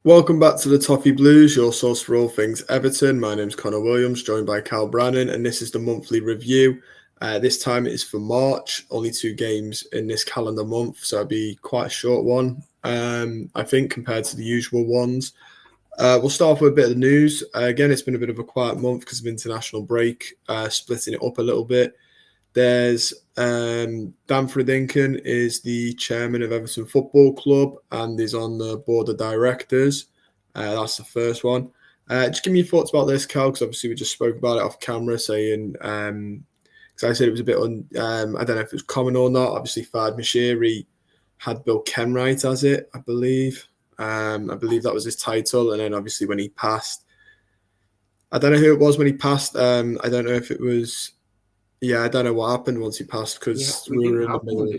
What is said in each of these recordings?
Welcome back to the Toffee Blues, your source for all things Everton. My name's Connor Williams, joined by Cal Brannan, and this is the monthly review. This time it is for March, only 2 games in this calendar month, so it'll be quite a short one, I think, compared to the usual ones. We'll start off with a bit of the news. Again, it's been a bit of a quiet month because of international break, splitting it up a little bit. There's Dan Fredinken is the chairman of Everton Football Club and is on the board of directors. That's the first one. Just give me your thoughts about this, Cal, because obviously we just spoke about it off camera, saying because I said it was a bit I don't know if it was common or not. Obviously, Fad Mashiri had Bill Kenwright as it, I believe. I believe that was his title, and then obviously when he passed, I don't know who it was when he passed. I don't know if it was. Yeah, I don't know what happened once he passed because we were in the middle.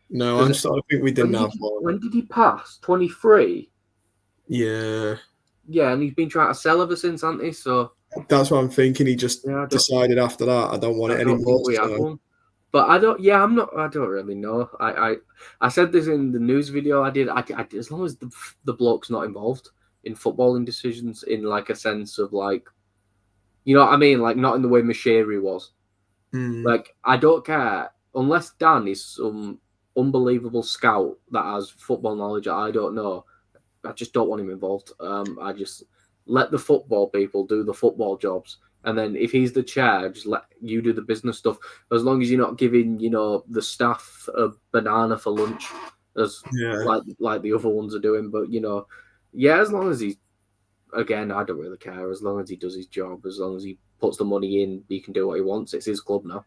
No, I'm starting to think we didn't have one. When did he pass? 23? Yeah. Yeah, and he's been trying to sell ever since, hasn't he? So that's what I'm thinking. He just decided after that, I don't want it anymore. We had one. But I don't really know. I said this in the news video I did. I as long as the bloke's not involved in footballing decisions in like a sense of like, you know what I mean? Like not in the way Mashiri was. Like, I don't care unless Dan is some unbelievable scout that has football knowledge that I don't know. I just don't want him involved. I just let the football people do the football jobs, and then if he's the chair, just let you do the business stuff. As long as you're not giving, the staff a banana for lunch, as like the other ones are doing. But as long as again, I don't really care. As long as he does his job, as long as he puts the money in, he can do what he wants. It's his club now.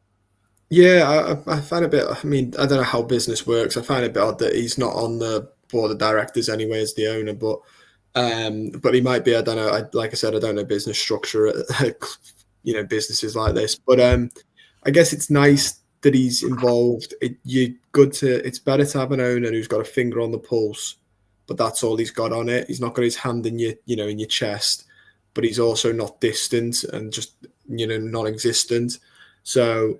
Yeah, I find a bit. I mean, I don't know how business works. I find it a bit odd that he's not on the board of directors anyway as the owner, but he might be. I don't know. Like I said, I don't know business structure at businesses like this. But I guess it's nice that he's involved. It's better to have an owner who's got a finger on the pulse, but that's all he's got on it. He's not got his hand in your chest, but he's also not distant and just non-existent. So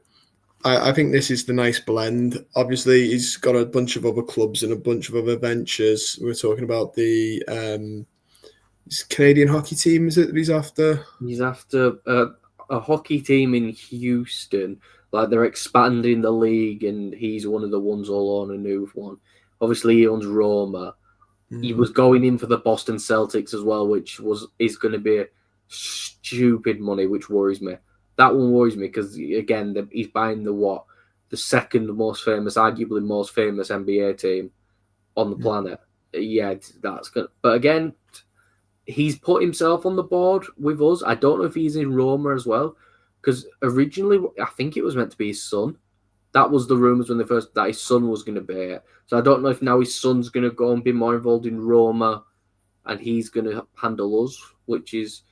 I think this is the nice blend. Obviously, he's got a bunch of other clubs and a bunch of other ventures. We're talking about the Canadian hockey team, is it that he's after? He's after a hockey team in Houston. Like, they're expanding the league, and he's one of the ones all on a new one. Obviously, he owns Roma. He was going in for the Boston Celtics as well, which is going to be stupid money, which worries me. That one worries me because, again, he's buying the second most famous, arguably most famous NBA team on the planet. Yeah, that's good. But again, he's put himself on the board with us. I don't know if he's in Roma as well, because originally I think it was meant to be his son. That was the rumours when that his son was going to be it. So I don't know if now his son's going to go and be more involved in Roma, and he's going to handle us, which is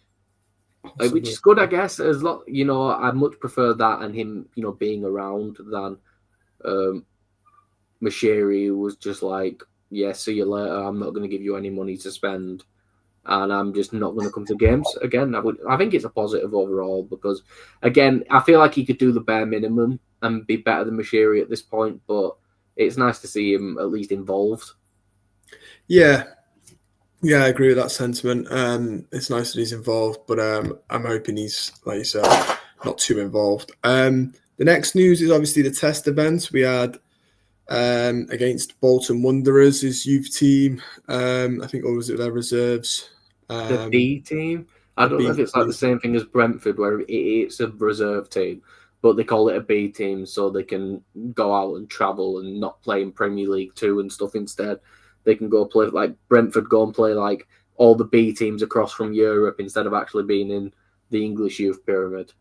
good, I guess. As lot, I much prefer that and him, being around than Mashiri, who was just like, yeah, see you later. I'm not going to give you any money to spend, and I'm just not going to come to games again. I think it's a positive overall because, again, I feel like he could do the bare minimum and be better than Mashiri at this point, but it's nice to see him at least involved. Yeah, I agree with that sentiment. It's nice that he's involved, but I'm hoping he's, like you said, not too involved. The next news is obviously the test events we had against Bolton Wanderers, his youth team. I think, or was it their reserves? The B team? I don't know if it's like the same thing as Brentford, where it's a reserve team, but they call it a B team so they can go out and travel and not play in Premier League 2 and stuff instead. They can go play, like Brentford go and play like all the B teams across from Europe instead of actually being in the English youth pyramid.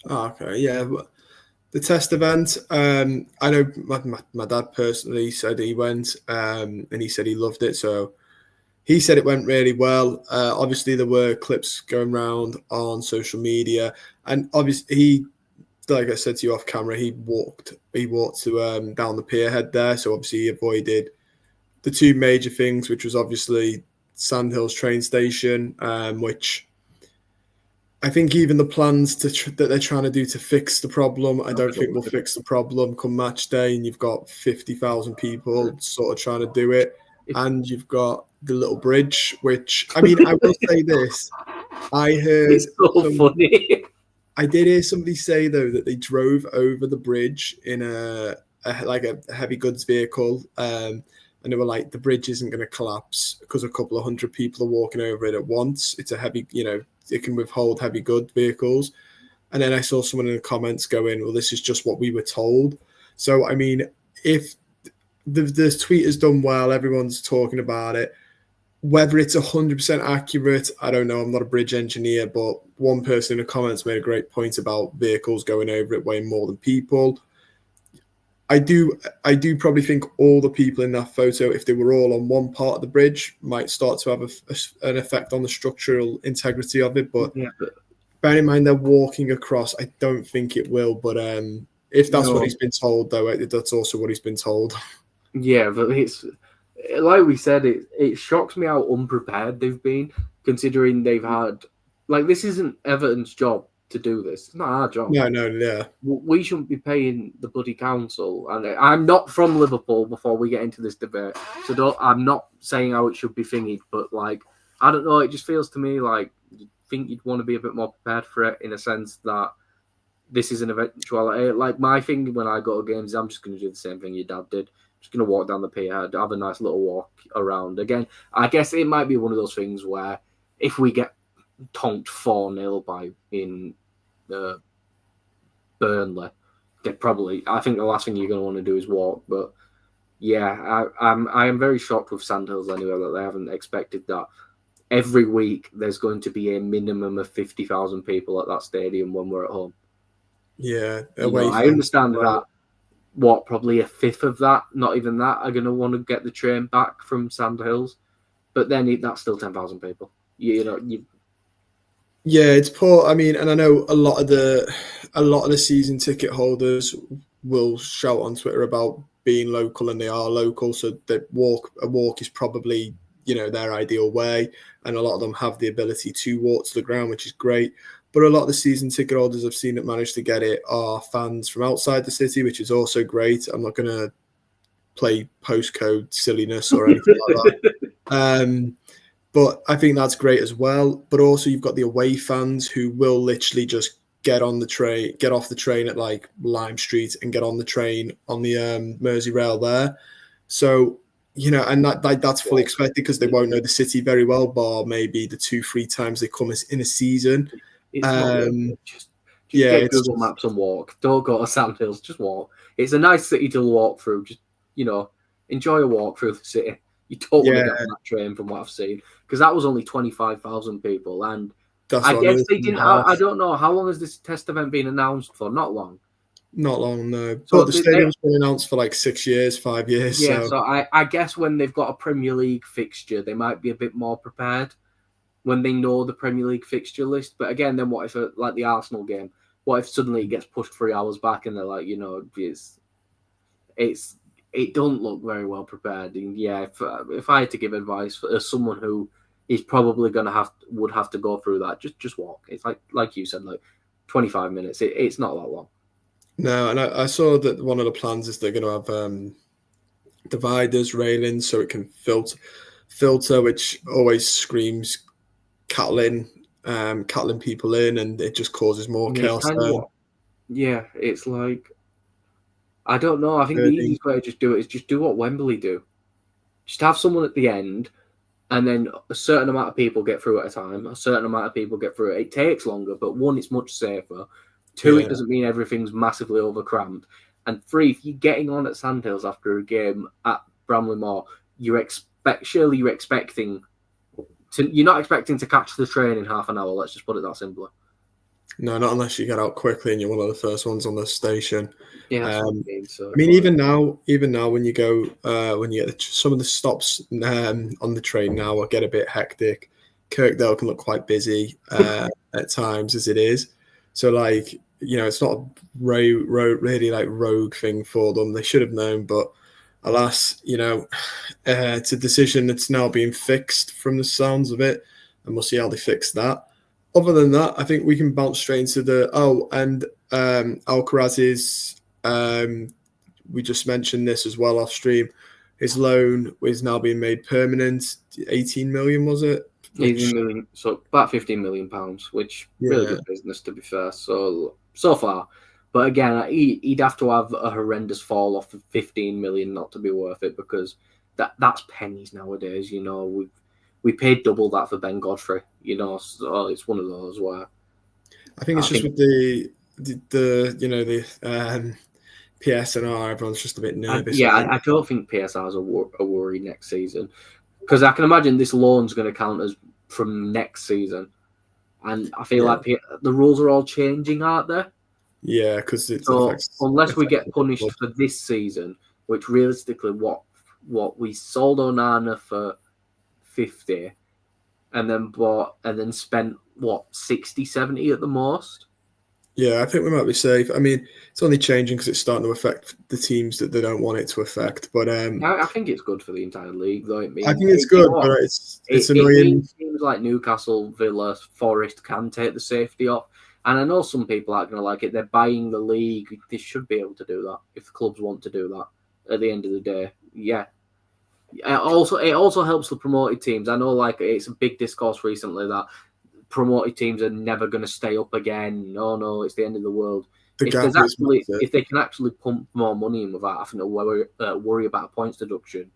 Oh, okay, yeah. The test event, I know my dad personally said he went, and he said he loved it. So he said it went really well. Obviously, there were clips going around on social media, and obviously like I said to you off camera, he walked to down the pier head there. So obviously he avoided the two major things, which was obviously Sandhills train station, which I think even the plans that they're trying to do to fix the problem, I don't think will fix the problem come match day. And you've got 50,000 people sort of trying to do it, and you've got the little bridge, which, I mean, I will say this. I heard It's so funny. I did hear somebody say, though, that they drove over the bridge in a heavy goods vehicle. And they were like, the bridge isn't going to collapse because a couple of hundred people are walking over it at once. It's a heavy, it can withhold heavy good vehicles. And then I saw someone in the comments going, well, this is just what we were told. So, I mean, if the tweet has done well, everyone's talking about it. Whether it's 100% accurate, I don't know. I'm not a bridge engineer, but one person in the comments made a great point about vehicles going over it weighing more than people. I do probably think all the people in that photo, if they were all on one part of the bridge, might start to have an effect on the structural integrity of it. But bear in mind they're walking across. I don't think it will. But if that's what he's been told, though, that's also what he's been told. Yeah, but it's like we said, it shocks me how unprepared they've been, considering they've had this isn't Everton's job to do this. It's not our job. No, yeah. We shouldn't be paying the bloody council. And I'm not from Liverpool. Before we get into this debate, so I'm not saying how it should be thingied, but I don't know. It just feels to me like you think you'd want to be a bit more prepared for it, in a sense that this is an eventuality. Like my thing when I go to games, I'm just going to do the same thing your dad did. Just going to walk down the pier, have a nice little walk around. Again, I guess it might be one of those things where if we get tonked 4-0 by in Burnley, I think the last thing you're going to want to do is walk. But yeah, I am very shocked with Sandhills anyway that they haven't expected that. Every week there's going to be a minimum of 50,000 people at that stadium when we're at home. Yeah, I understand that. Probably a fifth of that, not even that, are going to want to get the train back from Sandhills, but then that's still 10,000 people. Yeah, it's poor. I mean, and I know a lot of the season ticket holders will shout on Twitter about being local, and they are local, so a walk is probably their ideal way, and a lot of them have the ability to walk to the ground, which is great. But a lot of the season ticket holders I've seen that manage to get it are fans from outside the city, which is also great. I'm not going to play postcode silliness or anything like that. But I think that's great as well. But also you've got the away fans who will literally just get off the train at like Lime Street and get on the train on the Mersey Rail there. So, and that's fully expected because they won't know the city very well, bar maybe the 2-3 times they come in a season. It's not just get Google Maps and walk. Don't go to Sandhills, just walk. It's a nice city to walk through. Just enjoy a walk through the city. You don't want to get on that train, from what I've seen, because that was only 25,000 people, and I guess they didn't. I don't know how long has this test event been announced for? Not long. Not long, no. So but the stadium's been announced for like 6 years, 5 years. Yeah, so I guess when they've got a Premier League fixture, they might be a bit more prepared when they know the Premier League fixture list. But again, then what if, like the Arsenal game, what if suddenly it gets pushed 3 hours back and they're like, it don't look very well prepared. And yeah, if I had to give advice as someone who is probably would have to go through that, just walk. It's like you said, like 25 minutes. It's not that long. No, and I saw that one of the plans is they're going to have dividers, railings, so it can filter, which always screams cattling people in, and it just causes more chaos. It's like, I don't know. I think the easiest way to just do it is just do what Wembley do. Just have someone at the end, and then a certain amount of people get through at a time. A certain amount of people get through it. It takes longer, but 1, it's much safer. 2, it doesn't mean everything's massively overcrammed. And 3, if you're getting on at Sandhills after a game at Bramley Moor, you're expecting you're not expecting to catch the train in half an hour. Let's just put it that simply. No, not unless you get out quickly and you're one of the first ones on the station. Yeah, that's what I mean. So, I mean, even now, when you go, when you get some of the stops on the train now, get a bit hectic. Kirkdale can look quite busy at times, as it is. So, like, it's not a really like rogue thing for them. They should have known, but alas, it's a decision that's now being fixed from the sounds of it, and we'll see how they fix that. Other than that, I think we can bounce straight into Alcaraz's. We just mentioned this as well off stream. his loan is now being made permanent. 18 million, was it? 18 million, so about 15 million pounds, which really good business, to be fair. So far, but again, he'd have to have a horrendous fall off of 15 million not to be worth it, because that's pennies nowadays. We paid double that for Ben Godfrey. So it's one of those where I think it's just with the PSNR, everyone's just a bit nervous. I don't think PSR is a worry next season, because I can imagine this loan's going to count as from next season, and I feel like the rules are all changing, aren't they? Yeah, because unless we get punished for this season, which realistically, what we sold Onana for 50, and then spent 60, 70 at the most. Yeah, I think we might be safe. I mean, it's only changing because it's starting to affect the teams that they don't want it to affect. But I think it's good for the entire league, though. I think it's good, but it's annoying. It means teams like Newcastle, Villa, Forest can take the safety off. And I know some people aren't going to like it. They're buying the league. They should be able to do that if the clubs want to do that. At the end of the day, yeah. It also helps the promoted teams. I know, it's a big discourse recently that promoted teams are never going to stay up again. No, it's the end of the world. If they can actually pump more money in without having to worry about a points deduction,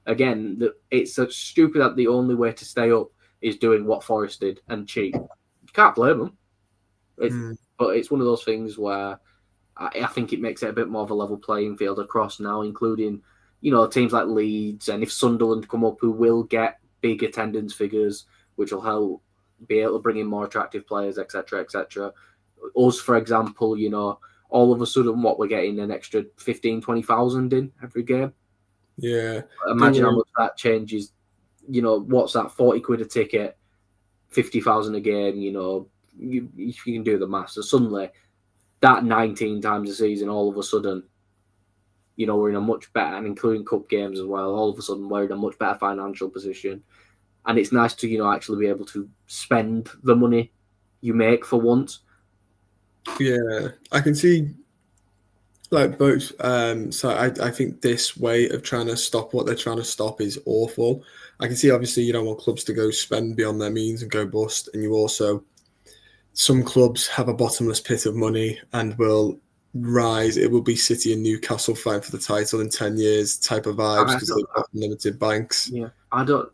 again, it's so stupid that the only way to stay up is doing what Forest did and cheat. You can't blame them. But it's one of those things where I think it makes it a bit more of a level playing field across now, including teams like Leeds, and if Sunderland come up, who will get big attendance figures, which will help be able to bring in more attractive players, etc., etc. Us, for example, all of a sudden, we're getting an extra 15, 20,000 in every game. Yeah. Imagine how much that changes. What's that? 40 quid a ticket, 50,000 a game. You can do the maths. So suddenly, that 19 times a season, all of a sudden, we're in a much better, and including cup games as well, all of a sudden, we're in a much better financial position. And it's nice to, actually be able to spend the money you make for once. Yeah, I can see both. So I think this way of trying to stop what they're trying to stop is awful. I can see, obviously, you don't want clubs to go spend beyond their means and go bust. And some clubs have a bottomless pit of money and will rise. It will be City and Newcastle fighting for the title in 10 years type of vibes, because they've got limited banks. Yeah,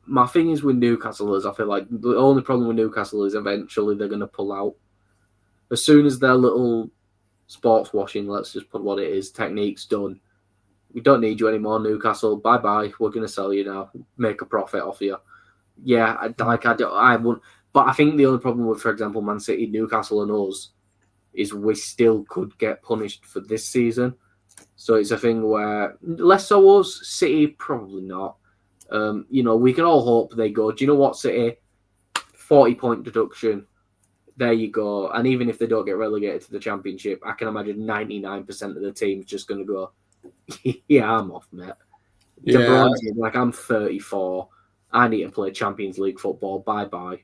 my thing is with Newcastle is I feel like the only problem with Newcastle is eventually they're going to pull out. As soon as their little sports washing, let's just put what it is, technique's done, we don't need you anymore, Newcastle. Bye-bye. We're going to sell you now. Make a profit off you. Yeah, I wouldn't. But I think the only problem with, for example, Man City, Newcastle and us is we still could get punished for this season. So it's a thing where, less so us, City, probably not. We can all hope they go, do you know what, City? 40-point deduction. There you go. And even if they don't get relegated to the Championship, I can imagine 99% of the team's just going to go, yeah, I'm off, mate. De Bruyne's I'm 34. I need to play Champions League football. Bye-bye.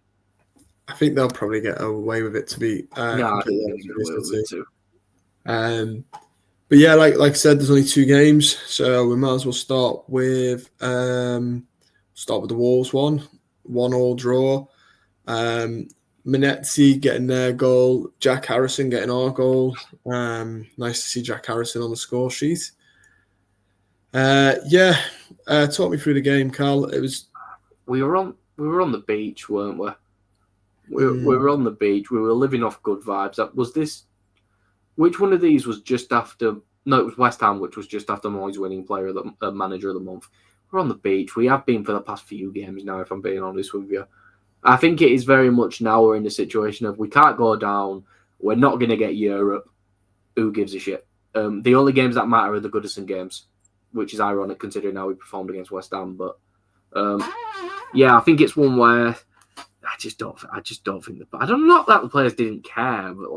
I think they'll probably get away with it, to be completely honest with you. But yeah, like I said, there's only 2 games, so we might as well start with the Wolves one. 1-1 draw. Minetti getting their goal, Jack Harrison getting our goal. Nice to see Jack Harrison on the score sheet. Talk me through the game, Carl. It was we were on the beach, weren't we? We were on the beach. We were living off good vibes. Which one of these was just after? No, it was West Ham, which was just after Moyes winning manager of the month. We're on the beach. We have been for the past few games now, if I'm being honest with you. I think it is very much now we're in the situation of we can't go down. We're not going to get Europe. Who gives a shit? The only games that matter are the Goodison games, which is ironic considering how we performed against West Ham. But I think it's one where I just don't think I don't know that the players didn't care, but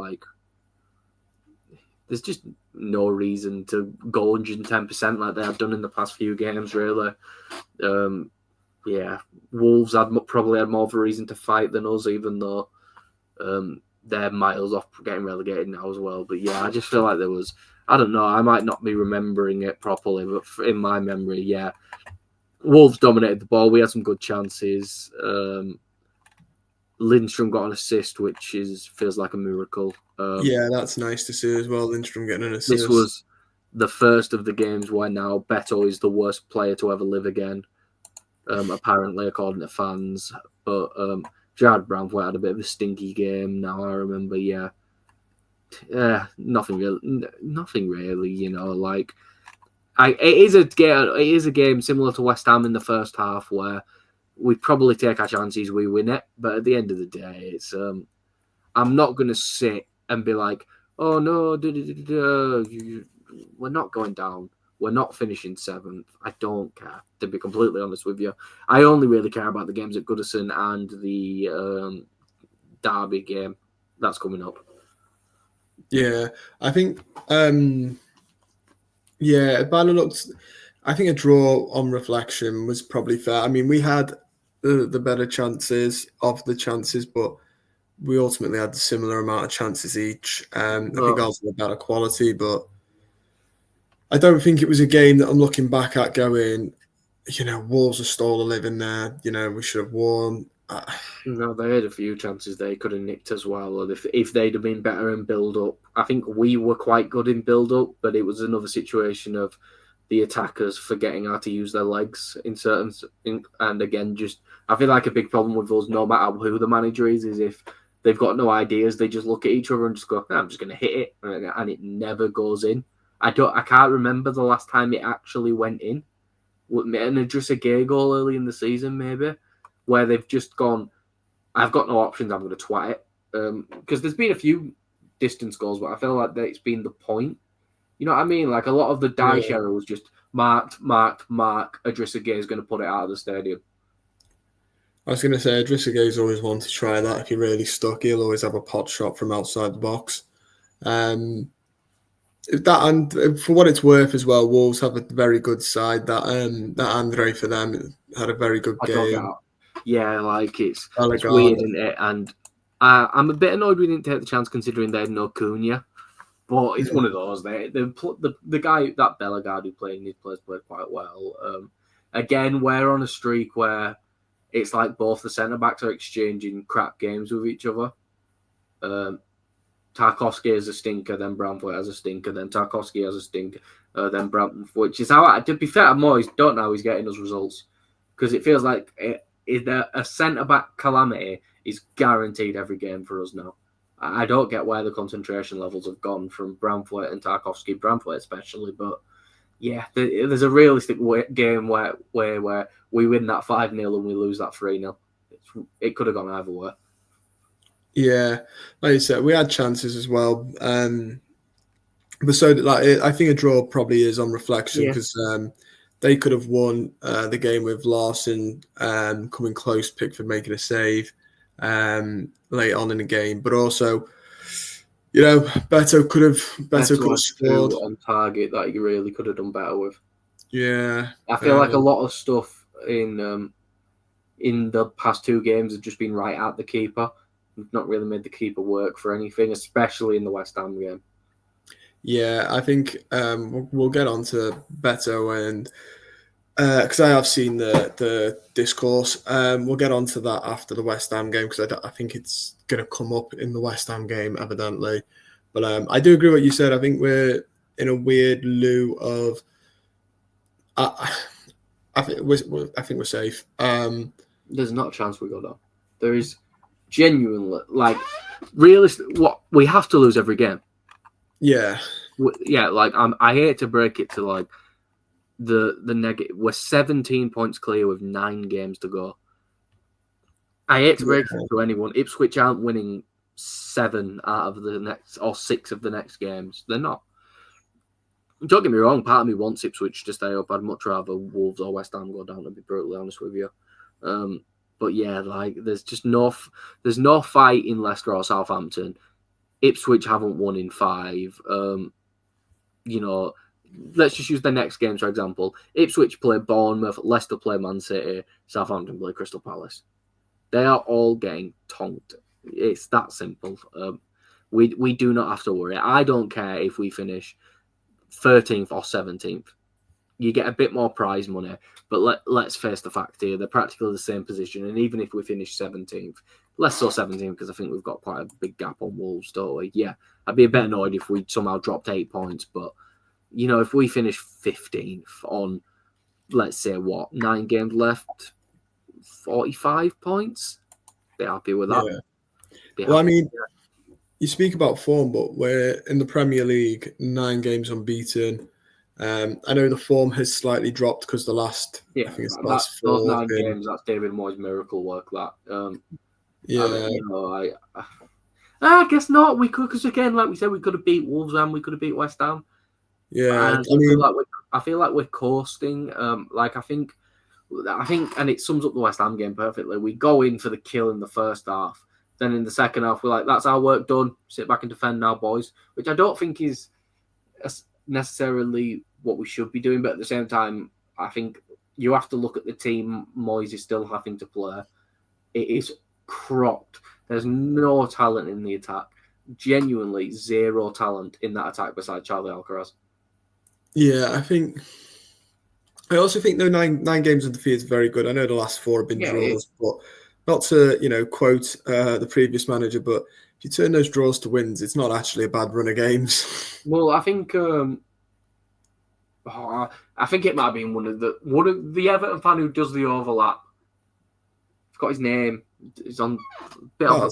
there's just no reason to go 110% like they have done in the past few games, really. Wolves probably had more of a reason to fight than us, even though they're miles off getting relegated now as well. But yeah, I just feel like there was I don't know. I might not be remembering it properly, but in my memory, yeah, Wolves dominated the ball. We had some good chances. Lindstrom got an assist, which feels like a miracle. Yeah, that's nice to see as well. Lindstrom getting an This assist. was the first of the games where now Beto is the worst player to ever live again, apparently, according to fans. But Jared Brandweight had a bit of a stinky game. Now I remember, yeah. Nothing really. You know, like it is a game similar to West Ham in the first half where we probably take our chances, we win it, but at the end of the day, it's I'm not going to sit and be like, oh no, we're not going down. We're not finishing seventh. I don't care, to be completely honest with you. I only really care about the games at Goodison and the Derby game that's coming up. Yeah, I think, I think a draw on reflection was probably fair. I mean, we had the better chances of the chances, but we ultimately had a similar amount of chances each. I think ours were better quality, but I don't think it was a game that I'm looking back at going, Wolves have stole a living there. We should have won. No, they had a few chances they could have nicked as well. And if they'd have been better in build up, I think we were quite good in build up, but it was another situation of the attackers forgetting how to use their legs in certain. And again, just I feel like a big problem with us, no matter who the manager is if they've got no ideas, they just look at each other and just go, "I'm just going to hit it," and it never goes in. I can't remember the last time it actually went in. And just a gay goal early in the season, maybe, where they've just gone, I've got no options. I'm going to twat it. Because there's been a few distance goals, but I feel like it's been the point. You know what I mean? Like a lot of the Dyche era was just mark. Idrissa Gueye is going to put it out of the stadium. I was going to say, Idrissa Gueye's always wanted to try that. If he really stuck, he'll always have a pot shot from outside the box. And for what it's worth as well, Wolves have a very good side. That Andre for them had a very good game. Yeah, like it's weird, isn't it? And I'm a bit annoyed we didn't take the chance considering they had no Cunha. But it's one of those. The guy, that Bellegarde who played in his place, played quite well. Again, we're on a streak where it's like both the centre backs are exchanging crap games with each other. Tarkowski has a stinker, then Brandweight has a stinker, then Tarkowski has a stinker, then Brandweight, which is how, to be fair, I don't know how he's getting us results. Because it feels like a centre-back calamity is guaranteed every game for us now. I don't get where the concentration levels have gone from Brandweight and Tarkowski, Brandweight especially, but yeah, there's a realistic game where we win that 5-0 and we lose that 3-0. It could have gone either way. Yeah, like you said, we had chances as well. But so, I think a draw probably is on reflection because they could have won the game with Larson coming close, Pickford making a save late on in the game. But also, Beto could have scored on target that he really could have done better with. Yeah, I feel like a lot of stuff in the past two games have just been right at the keeper. We've not really made the keeper work for anything, especially in the West Ham game. Yeah, I think we'll get on to Beto and because I have seen the discourse. We'll get on to that after the West Ham game because I think it's going to come up in the West Ham game, evidently. But I do agree with what you said. I think we're in a weird lieu of. I think we're safe. There's not a chance we go down. There is genuinely, like, realistic. What we have to lose every game. Yeah. Like I hate to break it to like the negative. We're 17 points clear with 9 games to go. I hate to break it to anyone. Ipswich aren't winning 7 out of the next or 6 of the next games. They're not. Don't get me wrong. Part of me wants Ipswich to stay up. I'd much rather Wolves or West Ham go down. To be brutally honest with you. But yeah, like there's no fight in Leicester or Southampton. Ipswich haven't won in 5. Let's just use the next games for example. Ipswich play Bournemouth, Leicester play Man City, Southampton play Crystal Palace. They are all getting tonked. It's that simple. We do not have to worry. I don't care if we finish 13th or 17th. You get a bit more prize money, but let's face the fact here, they're practically the same position. And even if we finish 17th, less so 17th, because I think we've got quite a big gap on Wolves, don't we? Yeah, I'd be a bit annoyed if we somehow dropped 8 points. But, if we finish 15th on, let's say, 9 games left, 45 points, be happy with that. Yeah. Well, I mean, you speak about form, but we're in the Premier League, 9 games unbeaten. I know the form has slightly dropped because I think it's the last 4. Those 9 games, that's David Moyes' miracle work. That I guess not. We could, because again, like we said, we could have beat Wolves and we could have beat West Ham. Yeah, I feel like we're coasting. I think, and it sums up the West Ham game perfectly. We go in for the kill in the first half. Then in the second half, we're like, that's our work done. Sit back and defend now, boys. Which I don't think is necessarily what we should be doing. But at the same time, I think you have to look at the team Moyes is still having to play. It is cropped. There's no talent in the attack. Genuinely zero talent in that attack beside Charlie Alcaraz. Yeah, I also think though 9 games undefeated is very good. I know the last 4 have been draws, but not to quote the previous manager, but if you turn those draws to wins, it's not actually a bad run of games. Well, I think it might have been one of the Everton fan who does the overlap. I've got his name. He's on bit of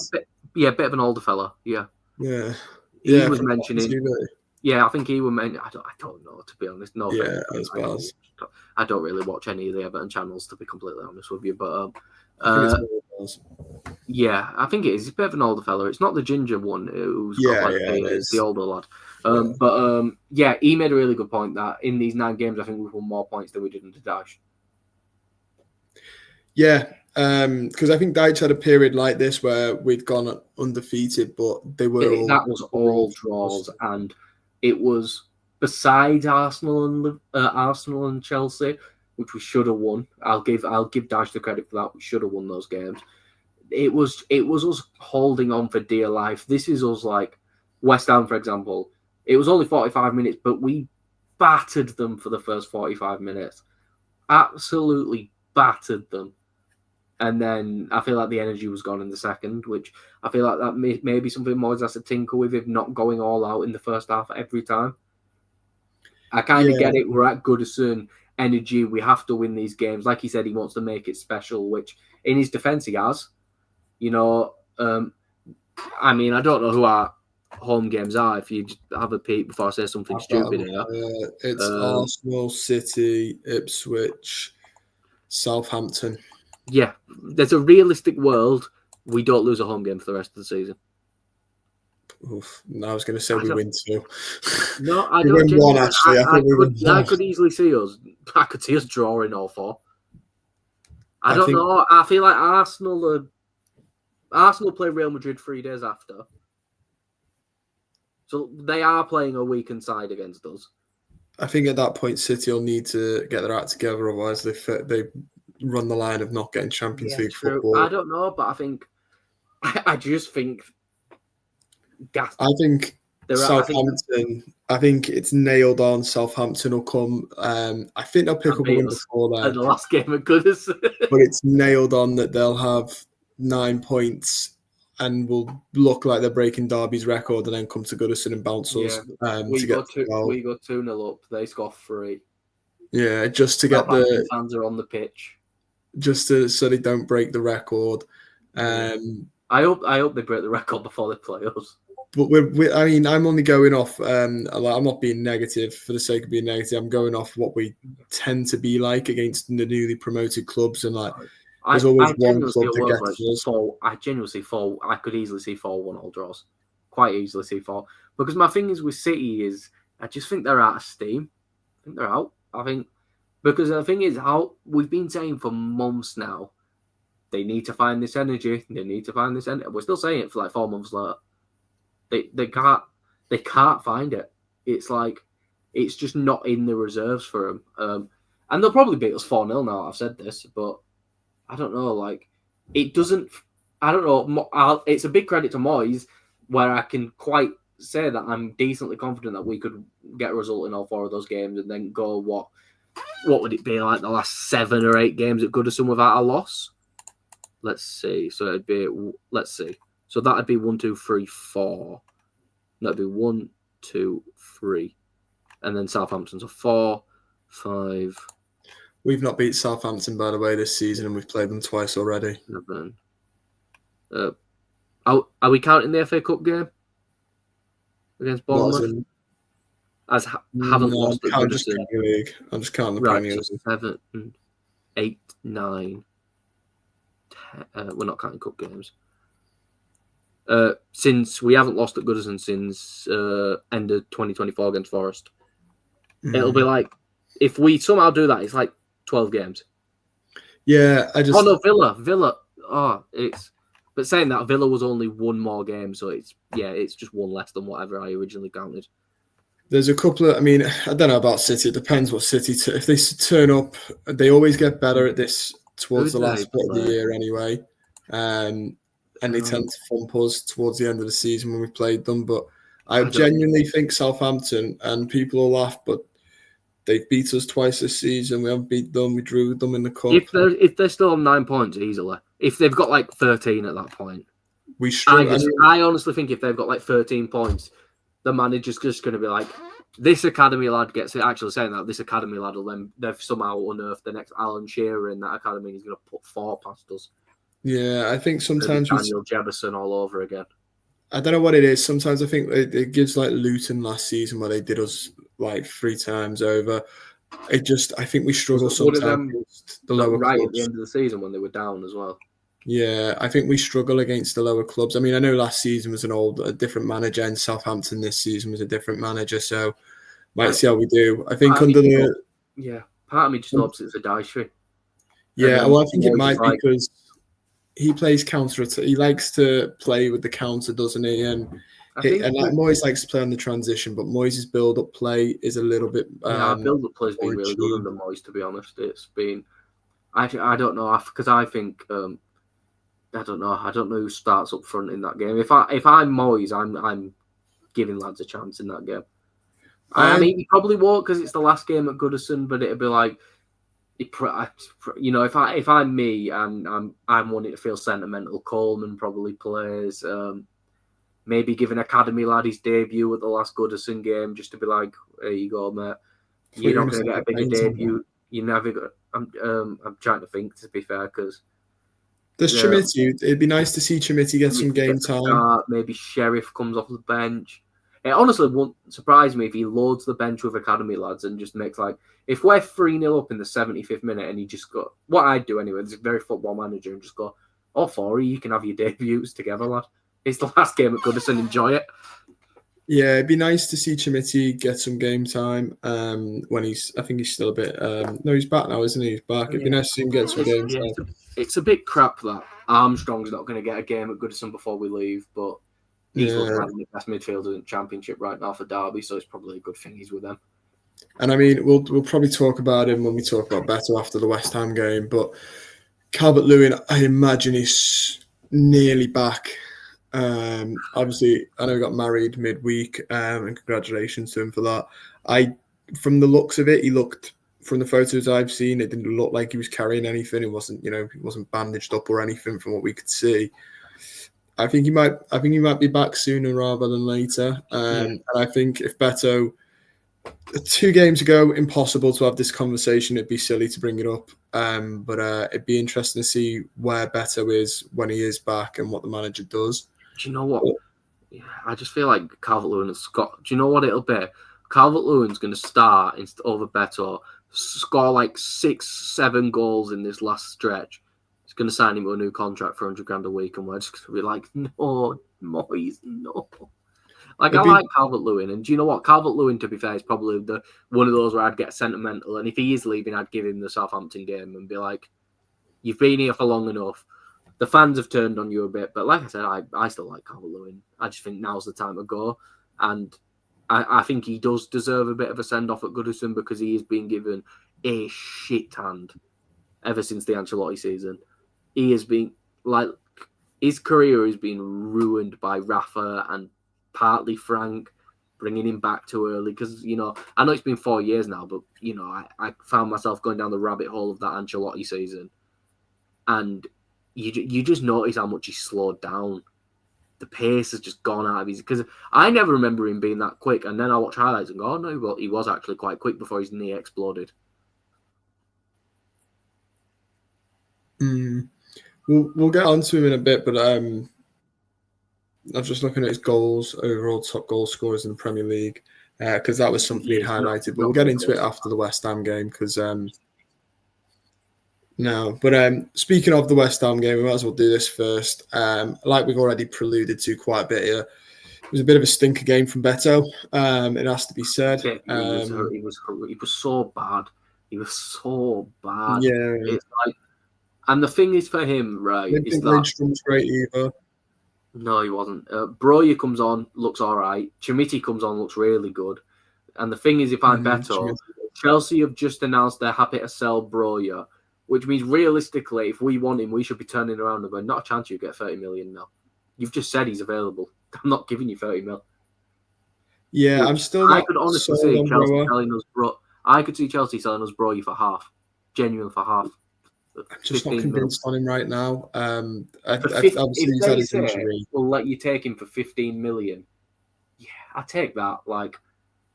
an older fella. Yeah. He was mentioning. Yeah, I think he was mentioning. I don't know, to be honest. No. Yeah, I don't really watch any of the Everton channels, to be completely honest with you. But yeah, I think it is. He's a bit of an older fella. It's not the ginger one who's got it's the older lad. But he made a really good point that in these 9 games, I think we've won more points than we did in the Dash. Yeah, because I think Dyche had a period like this where we'd gone undefeated, but they were that was all draws, and it was besides Arsenal and Chelsea, which we should have won. I'll give Dyche the credit for that. We should have won those games. It was us holding on for dear life. This is us like West Ham, for example. It was only 45 minutes, but we battered them for the first 45 minutes. Absolutely battered them. And then I feel like the energy was gone in the second, which I feel like that may be something Moyes has to tinker with, if not going all out in the first half every time. I kind of get it. We're at Goodison energy. We have to win these games. Like he said, he wants to make it special, which in his defence he has. I don't know who our home games are. If you just have a peek before I say something stupid here. It's Arsenal, City, Ipswich, Southampton. Yeah, there's a realistic world we don't lose a home game for the rest of the season. Oof, I was going to say we win 2. No, I don't. We win 1 actually. I could easily see us. I could see us drawing all 4. I don't know. I feel like Arsenal play Real Madrid 3 days after, so they are playing a weakened side against us. I think at that point City will need to get their act together, otherwise they run the line of not getting Champions League football. I don't know, but I just think. I think Southampton. I think it's nailed on. Southampton will come. I think they'll pick up a win before that. And the last game of Goodison. But it's nailed on that they'll have 9 points and will look like they're breaking Derby's record, and then come to Goodison and bounce us. We go 2-0 up. They score 3. Yeah, just to get the fans are on the pitch. So they don't break the record. I hope they break the record before they play us. But I'm only going off. I'm not being negative for the sake of being negative. I'm going off what we tend to be like against the newly promoted clubs, and there's always one club that gets us. I genuinely see 4. I could easily see 4-1 all draws. Quite easily see 4. Because my thing is with City is I just think they're out of steam. I think they're out. Because the thing is, how we've been saying for months now, they need to find this energy. They need to find this energy. We're still saying it for like 4 months later. They can't find it. It's like it's just not in the reserves for them. And they'll probably beat us 4-0 now. I've said this, but I don't know. Like it doesn't. I don't know. It's a big credit to Moyes, where I can quite say that I'm decently confident that we could get a result in all 4 of those games and then go what would it be like the last 7 or 8 games at Goodison without a loss? Let's see. So it'd be So that'd be 1, 2, 3, 4. That'd be 1, 2, 3, and then Southampton's a 4, 5. We've not beat Southampton, by the way, this season, and we've played them twice already. 7. Are we counting the FA Cup game against Bournemouth? Haven't lost at Goodison. I'm just counting the Premier League. 7, 8, 9, 10. We're not counting cup games. Since we haven't lost at Goodison since end of 2024 against Forest. It'll be like, if we somehow do that, it's like 12 games. Yeah, Oh no, Villa. Oh, but saying that, Villa was only 1 more game, so it's just 1 less than whatever I originally counted. There's a couple of, I don't know about City. It depends what City, if they turn up, they always get better at this towards the last bit of the year anyway. And they tend to thump us towards the end of the season when we've played them. But I genuinely think Southampton, and people will laugh, but they've beat us twice this season. We haven't beat them. We drew them in the cup. If they're still on 9 points easily, if they've got like 13 at that point, we struggle. I honestly think if they've got like 13 points, the manager's just going to be like, this academy lad gets it. Actually saying that, this academy lad will then, they've somehow unearthed the next Alan Shearer in that academy, and he's going to put 4 past us. Yeah, I think sometimes Daniel Jefferson all over again. I don't know what it is. Sometimes I think it gives like Luton last season where they did us like 3 times over. I think we struggle sometimes against the lower clubs. At the end of the season when they were down as well. Yeah, I think we struggle against the lower clubs. I know last season was a different manager, and Southampton this season was a different manager. So might see how we do. I think part of me just hopes it's a Dyche. Yeah, well, I think it might be because he plays counter. He likes to play with the counter, doesn't he? And Moyes likes to play on the transition, but Moyes' build-up play is a little bit. Build-up play has been really good under Moyes, to be honest. It's been. I don't know, because I think. I don't know. I don't know who starts up front in that game. If I'm Moyes, I'm giving lads a chance in that game. He probably won't because it's the last game at Goodison, but it'd be like, if I'm me and I'm wanting to feel sentimental, Coleman probably plays. Maybe give an academy lad his debut at the last Goodison game just to be like, there you go, mate. You're not going to get a bigger debut. You never got. I'm trying to think, to be fair, because. There's Chimiti. It'd be nice to see Chimiti get some game time. Maybe Sheriff comes off the bench. It honestly won't surprise me if he loads the bench with academy lads and just makes like, if we're 3-0 up in the 75th minute and he just got, what I'd do anyway, this is very football manager, and just go, oh, 4, you can have your debuts together, lad. It's the last game at Goodison, enjoy it. Yeah, it'd be nice to see Chimiti get some game time when I think he's still a bit, no, he's back now, isn't he? He's back. It'd be nice to see him get some game time. It's a bit crap that Armstrong's not going to get a game at Goodison before we leave, but he's looking like the best midfielder in the Championship right now for Derby, so it's probably a good thing he's with them. And we'll probably talk about him when we talk about Beto after the West Ham game, but Calvert-Lewin, I imagine he's nearly back. Obviously, I know he got married midweek, and congratulations to him for that. From the looks of it, he looked. From the photos I've seen, it didn't look like he was carrying anything. It wasn't, he wasn't bandaged up or anything from what we could see. I think he might be back sooner rather than later. And I think if Beto, 2 games ago, impossible to have this conversation. It'd be silly to bring it up. But it'd be interesting to see where Beto is when he is back and what the manager does. Do you know what? I just feel like Calvert-Lewin and Scott. Do you know what it'll be? Calvert-Lewin's going to start over Beto, score like 6-7 goals in this last stretch. He's going to sign him to a new contract for $100,000 a week, and we're just going to be like, no, Moyes, no. Like, I like Calvert-Lewin, and do you know what? Calvert-Lewin, to be fair, is probably one of those where I'd get sentimental, and if he is leaving, I'd give him the Southampton game and be like, you've been here for long enough. The fans have turned on you a bit, but like I said, I still like Calvert-Lewin. I just think now's the time to go, and I think he does deserve a bit of a send-off at Goodison because he has been given a shit hand ever since the Ancelotti season. He has been, like, his career has been ruined by Rafa and partly Frank, bringing him back too early. Because, I know it's been 4 years now, but, I found myself going down the rabbit hole of that Ancelotti season. And you just notice how much he's slowed down. The pace has just gone out of his... Because I never remember him being that quick. And then I watch highlights and go, oh, no, well, he was actually quite quick before his knee exploded. We'll get onto him in a bit, but I'm just looking at his goals, overall top goal scorers in the Premier League, because that was something he'd highlighted. But we'll get into it after the West Ham game, because no. But speaking of the West Ham game, we might as well do this first. Like we've already preluded to quite a bit here, it was a bit of a stinker game from Beto. It has to be said. He was so bad. He was so bad. Yeah. It's like, and the thing is for him, right? I didn't think Lindstrom's great either. No, he wasn't. Broya comes on, looks all right. Chimiti comes on, looks really good. And the thing is, if I'm Beto, Chelsea have just announced they're happy to sell Broya, which means realistically, if we want him, we should be turning around and going, not a chance you get 30 million now. You've just said he's available. I'm not giving you 30 mil. Yeah, which I'm still not. I could honestly see Chelsea selling us I could see Chelsea selling us Broya for half. Genuine for half. I'm just not convinced on him right now. Obviously, he's had his injury. We'll let you take him for 15 million. Yeah, I take that. Like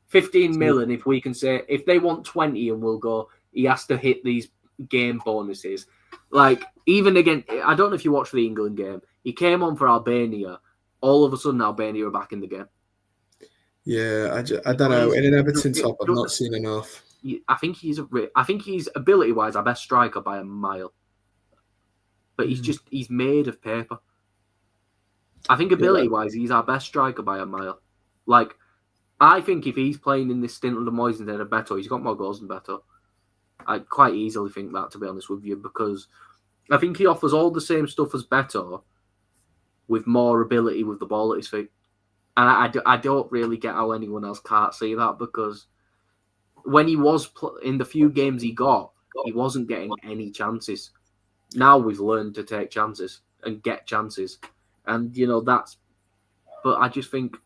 15 million, if we can say, if they want 20 and we'll go, he has to hit these game bonuses. Like, even again, I don't know if you watched the England game. He came on for Albania. All of a sudden, Albania are back in the game. Yeah, I don't know. In an Everton top, I've not seen enough. I think he's ability-wise our best striker by a mile. But he's made of paper. I think ability-wise, he's our best striker by a mile. Like, I think if he's playing in this stint under Moyes instead of Beto, he's got more goals than Beto. I quite easily think that, to be honest with you, because I think he offers all the same stuff as Beto with more ability with the ball at his feet. And I don't really get how anyone else can't see that, because when he was in the few games he got, he wasn't getting any chances. Now we've learned to take chances and get chances. And, that's... But I just think...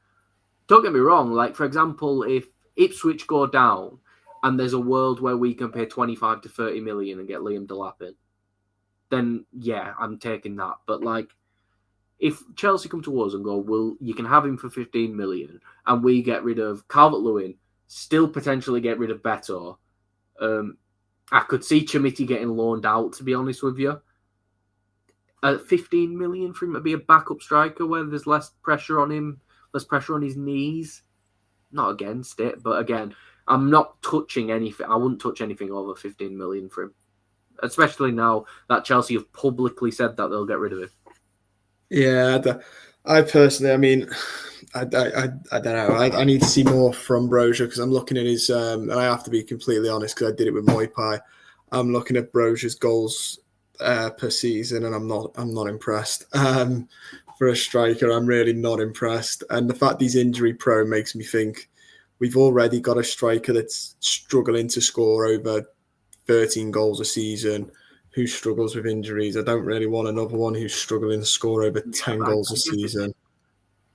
Don't get me wrong. Like, for example, if Ipswich go down and there's a world where we can pay 25 to 30 million and get Liam Delap in, then, yeah, I'm taking that. But, like, if Chelsea come to us and go, well, you can have him for 15 million and we get rid of Calvert-Lewin, still potentially get rid of Beto, I could see Chimiti getting loaned out, to be honest with you. 15 million for him to be a backup striker where there's less pressure on him, less pressure on his knees. Not against it, but again, I'm not touching anything. I wouldn't touch anything over 15 million for him, especially now that Chelsea have publicly said that they'll get rid of him. Yeah, I personally, I mean, I don't know. I need to see more from Broja, because I'm looking at his, and I have to be completely honest because I did it with Moipai. I'm looking at Broja's goals per season, and I'm not impressed. For a striker, I'm really not impressed. And the fact he's injury prone makes me think we've already got a striker that's struggling to score over 13 goals a season, who struggles with injuries. I don't really want another one who's struggling to score over 10 goals a season.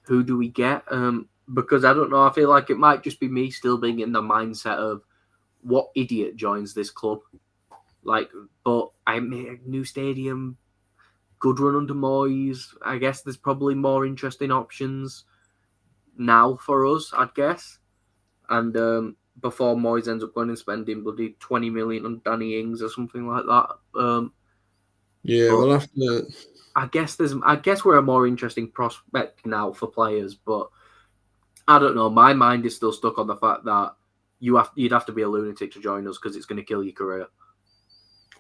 Who do we get? Because I don't know. I feel like it might just be me still being in the mindset of what idiot joins this club. Like, but I made a new stadium, good run under Moyes. I guess there's probably more interesting options now for us, I'd guess. And before Moyes ends up going and spending bloody 20 million on Danny Ings or something like that. Yeah, we'll have to. I guess we're a more interesting prospect now for players, but I don't know. My mind is still stuck on the fact that you'd have to be a lunatic to join us because it's going to kill your career.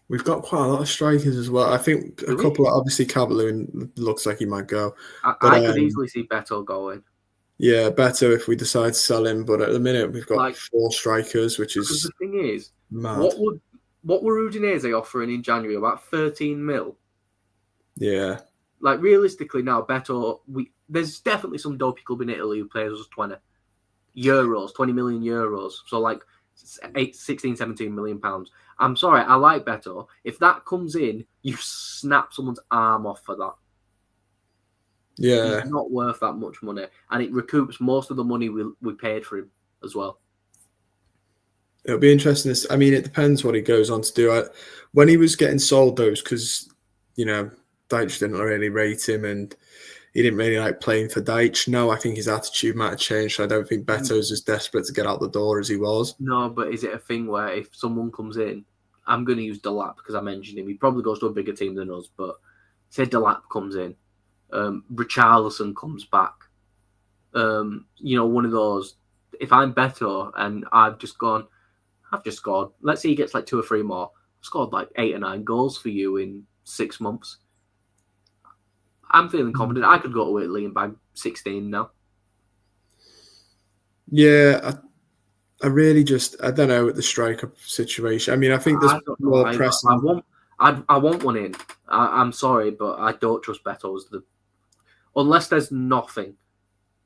We've got quite a lot of strikers as well. I think a couple. Obviously, Calvert-Lewin looks like he might go. I could easily see Beto going. Yeah, better if we decide to sell him. But at the minute, we've got 4 strikers, which is the thing is, mad. What were Udinese offering in January? About 13 mil. Yeah. Like, realistically now, Beto, there's definitely some dopey club in Italy who pays us 20 million euros. So, like, 16, 17 million pounds. I'm sorry, I like Beto. If that comes in, you snap someone's arm off for that. Yeah. He's not worth that much money, and it recoups most of the money we paid for him as well. It'll be interesting. I mean, it depends what he goes on to do. When he was getting sold, those because Deitch didn't really rate him, and he didn't really like playing for Deitch. No, I think his attitude might have changed. So I don't think Beto's as desperate to get out the door as he was. No, but is it a thing where if someone comes in, I'm going to use Delap because I mentioned him. He probably goes to a bigger team than us, but say Delap comes in, Richarlison comes back. One of those. If I'm Beto and I've just scored. Let's say he gets like 2 or 3 more. I've scored like 8 or 9 goals for you in 6 months. I'm feeling confident. I could go to Italy and bag 16 now. Yeah, I really I don't know, with the striker situation. I mean, I think there's more pressing. I want one in. I'm sorry, but I don't trust Beto unless there's nothing.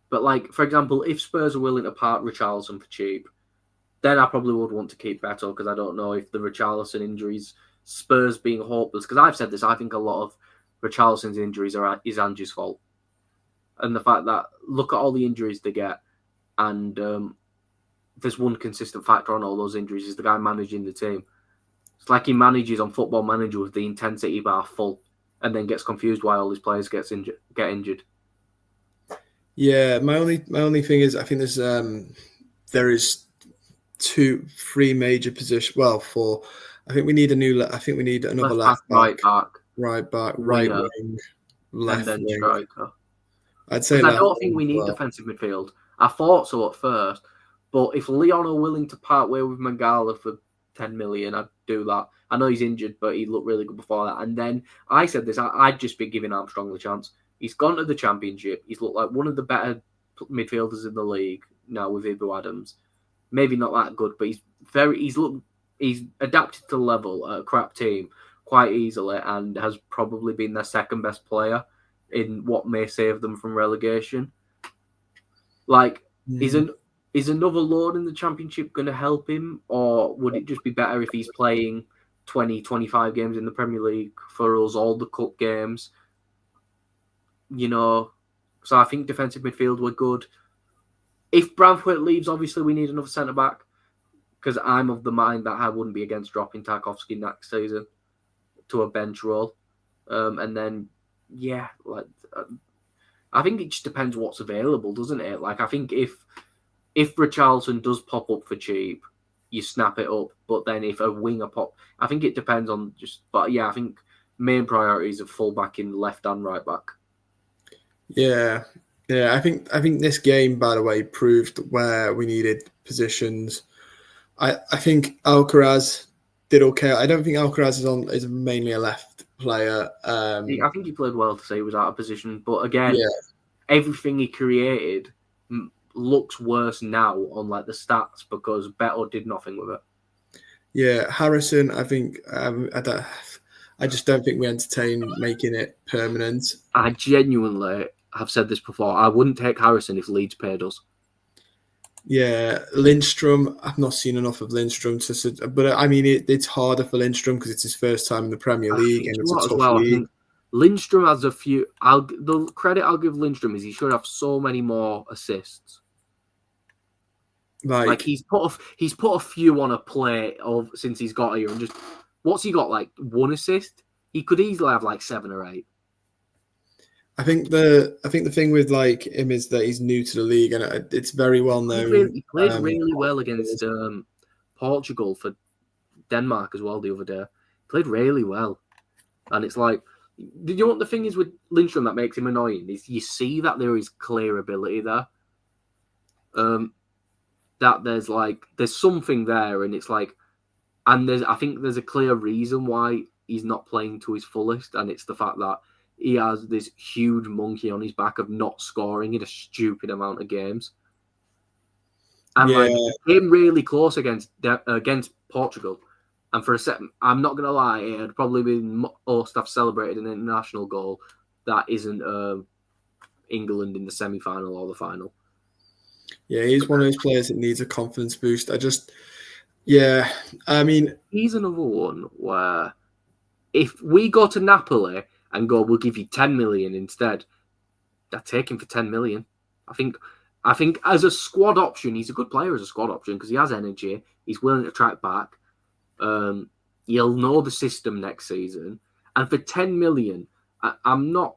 But like, for example, if Spurs are willing to part Richarlison for cheap, then I probably would want to keep Beto because I don't know if the Richarlison injuries, Spurs being hopeless. Because I've said this, I think a lot of Richarlison's injuries is Ange's fault, and the fact that look at all the injuries they get, and there's one consistent factor on all those injuries is the guy managing the team. It's like he manages on Football Manager with the intensity bar full, and then gets confused why all his players get injured. Yeah, my only thing is I think there is 3 major positions. Well, 4. I think we need another left back, right back, right wing, left and then wing. striker. I'd say I don't think we need defensive midfield. I thought so at first, but if Leon are willing to part way with Mangala for 10 million, I'd do that. I know he's injured, but he looked really good before that. And then I said this, I'd just be giving Armstrong the chance. He's gone to the Championship. He's looked like one of the better midfielders in the league now with Ibu Adams. Maybe not that good, but he's adapted to the level at a crap team quite easily and has probably been their second best player in what may save them from relegation. Like, is another loan in the Championship going to help him, or would it just be better if he's playing 20, 25 games in the Premier League for us, all the cup games? So I think defensive midfield were good. If Branthwaite leaves, obviously we need another centre-back, because I'm of the mind that I wouldn't be against dropping Tarkowski next season to a bench role. And then, I think it just depends what's available, doesn't it? Like, I think if Richarlison does pop up for cheap, you snap it up. But then if a winger I think it depends on I think main priorities are full back in left and right back. Yeah. I think this game, by the way, proved where we needed positions. I think Alcaraz did okay. I don't think Alcaraz is mainly a left player. I think he played well to say he was out of position, but again, everything he created looks worse now on like the stats because Beto did nothing with it. Yeah, Harrison, I think I just don't think we entertain making it permanent. I genuinely have said this before. I wouldn't take Harrison if Leeds paid us. Yeah, Lindstrom. I've not seen enough of Lindstrom but I mean, it's harder for Lindstrom because it's his first time in the Premier League and it's a tough league. I think Lindstrom has a few. The credit I'll give Lindstrom is he should have so many more assists. Like he's put a few on a plate since he's got here, and just what's he got, like 1 assist? He could easily have like 7 or 8. I think the thing with like him is that he's new to the league and it's very well known. He played really well against Portugal for Denmark as well the other day. Played really well, and it's like, you know what the thing is with Lindstrom that makes him annoying is you see that there is clear ability there. That there's something there, and it's like, and I think there's a clear reason why he's not playing to his fullest, and it's the fact that he has this huge monkey on his back of not scoring in a stupid amount of games. And it came really close against Portugal. And for a second, I'm not going to lie, it had probably been most have celebrated an international goal that isn't England in the semi-final or the final. Yeah, he's one of those players that needs a confidence boost. I mean, he's another one where if we go to Napoli and go, we'll give you 10 million instead, I'd take him for 10 million. I think as a squad option, he's a good player as a squad option because he has energy. He's willing to track back. He'll know the system next season. And for 10 million, I'm not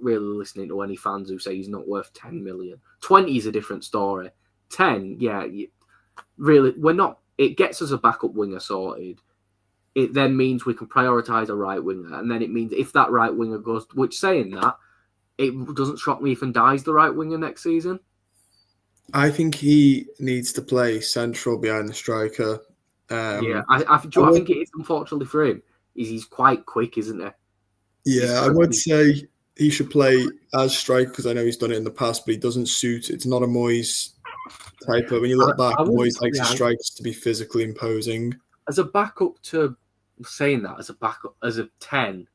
really listening to any fans who say he's not worth 10 million. 20 is a different story. 10, yeah, really, we're not. It gets us a backup winger sorted. It then means we can prioritise a right winger. And then it means if that right winger goes, which saying that, it doesn't shock me if Ndai's the right winger next season. I think he needs to play central behind the striker. I think it is, unfortunately for him, he's quite quick, isn't he? Yeah, I would say he should play as striker because I know he's done it in the past, but he doesn't suit. It's not a Moyes type of. When you look back, Moyes likes his strikers to be physically imposing. As a backup to saying that, as a 10,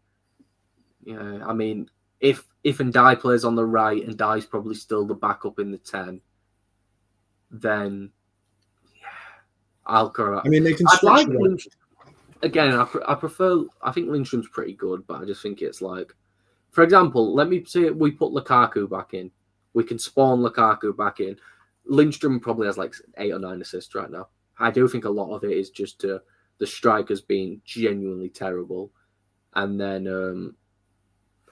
yeah, I mean, if Ndai plays on the right and Ndai's probably still the backup in the 10, then I'll correct. I mean, they can. Again, I prefer. I think Lindstrom's pretty good, but I just think it's like, for example, let me say we put Lukaku back in. We can spawn Lukaku back in. Lindstrom probably has like 8 or 9 assists right now. I do think a lot of it is just the strikers being genuinely terrible, and then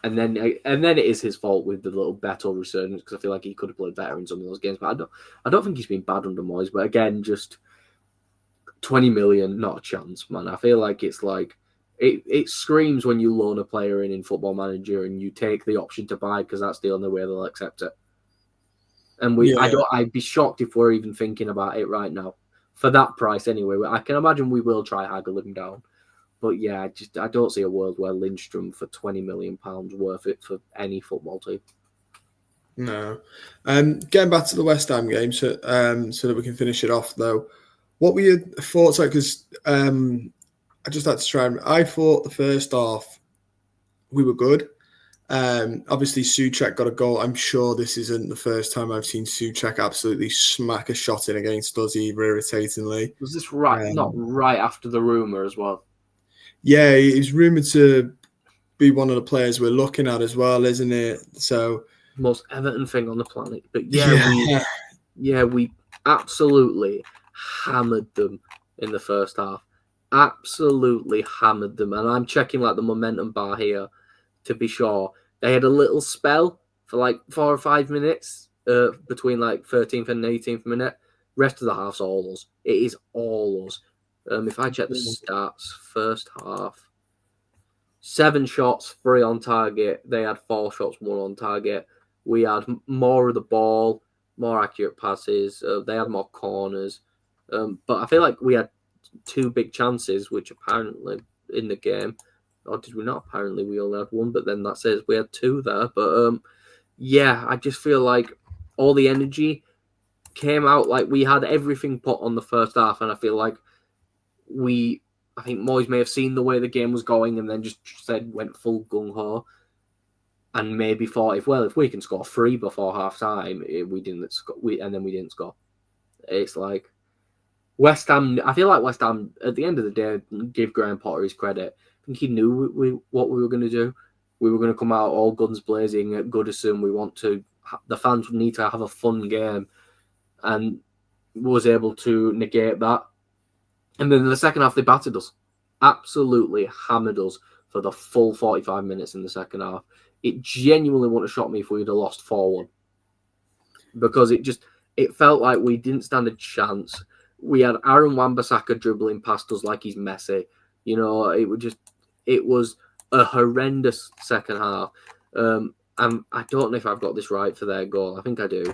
it is his fault with the little Beto resurgence because I feel like he could have played better in some of those games. But I don't think he's been bad under Moyes. But again, just 20 million, not a chance, man. I feel like it's like it screams when you loan a player in Football Manager and you take the option to buy because that's the only way they'll accept it. And I'd be shocked if we're even thinking about it right now for that price anyway. I can imagine we will try haggle him down. But yeah, I don't see a world where Lindstrom for £20 million worth it for any football team. No. Getting back to the West Ham game, so that we can finish it off though. What were your thoughts like? Because I just had to try. I thought the first half we were good. Obviously, Souček got a goal. I'm sure this isn't the first time I've seen Souček absolutely smack a shot in against us either, irritatingly. Was this right? Not right after the rumour as well? Yeah, he's rumoured to be one of the players we're looking at as well, isn't it? So most Everton thing on the planet. But we absolutely hammered them in the first half. Absolutely hammered them. And I'm checking like the momentum bar here to be sure. They had a little spell for like 4 or 5 minutes between like 13th and 18th minute. Rest of the half's all us. It is all us. If I check the stats, first half, 7 shots, 3 on target. They had 4 shots, 1 on target. We had more of the ball, more accurate passes. They had more corners. But I feel like we had 2 big chances, which apparently in the game, or did we not? Apparently we only had 1, but then that says we had 2 there. But yeah, I just feel like all the energy came out. Like we had everything put on the first half, and I feel like I think Moyes may have seen the way the game was going and then just went full gung-ho and maybe thought, if we can score 3 before half-time, we didn't score. It's like West Ham, I feel like West Ham, at the end of the day, give Graham Potter his credit. I think he knew what we were going to do. We were going to come out all guns blazing at Goodison. The fans need to have a fun game, and was able to negate that. And then in the second half, they battered us. Absolutely hammered us for the full 45 minutes in the second half. It genuinely wouldn't have shocked me if we had lost 4-1. Because it felt like we didn't stand a chance. We had Aaron Wan-Bissaka dribbling past us like he's Messi. You know, it was a horrendous second half. And I don't know if I've got this right for their goal. I think I do.